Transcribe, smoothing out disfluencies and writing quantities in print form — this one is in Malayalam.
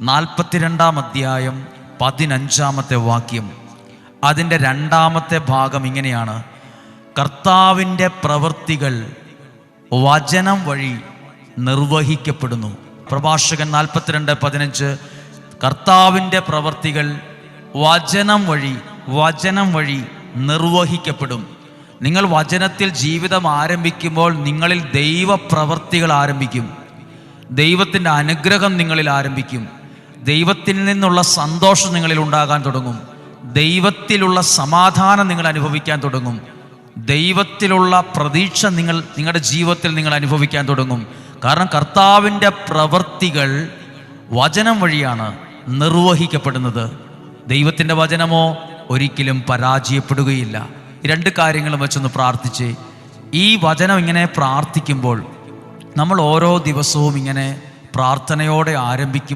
42 അധ്യായം 15 വാക്യം. അതിൻ്റെ 2 ഭാഗം ഇങ്ങനെയാണ്: കർത്താവിൻ്റെ പ്രവൃത്തികൾ വചനം വഴി നിർവഹിക്കപ്പെടുന്നു. പ്രഭാഷകൻ 42:15. കർത്താവിൻ്റെ പ്രവൃത്തികൾ വചനം വഴി നിർവഹിക്കപ്പെടും. നിങ്ങൾ വചനത്തിൽ ജീവിതം ആരംഭിക്കുമ്പോൾ നിങ്ങളിൽ ദൈവപ്രവൃത്തികൾ ആരംഭിക്കും. ദൈവത്തിൻ്റെ അനുഗ്രഹം നിങ്ങളിൽ ആരംഭിക്കും. ദൈവത്തിൽ നിന്നുള്ള സന്തോഷം നിങ്ങളിൽ ഉണ്ടാകാൻ തുടങ്ങും. ദൈവത്തിലുള്ള സമാധാനം നിങ്ങൾ അനുഭവിക്കാൻ തുടങ്ങും. ദൈവത്തിലുള്ള പ്രതീക്ഷ നിങ്ങളുടെ ജീവിതത്തിൽ നിങ്ങൾ അനുഭവിക്കാൻ തുടങ്ങും. കാരണം കർത്താവിൻ്റെ പ്രവൃത്തികൾ വചനം വഴിയാണ് നിർവഹിക്കപ്പെടുന്നത്. ദൈവത്തിൻ്റെ വചനമോ ഒരിക്കലും പരാജയപ്പെടുകയില്ല. 2 കാര്യങ്ങളും വെച്ചൊന്ന് പ്രാർത്ഥിച്ച്, ഈ വചനം ഇങ്ങനെ പ്രാർത്ഥിക്കുമ്പോൾ നമ്മൾ ഓരോ ദിവസവും ഇങ്ങനെ പ്രാർത്ഥനയോടെ ആരംഭിക്കും.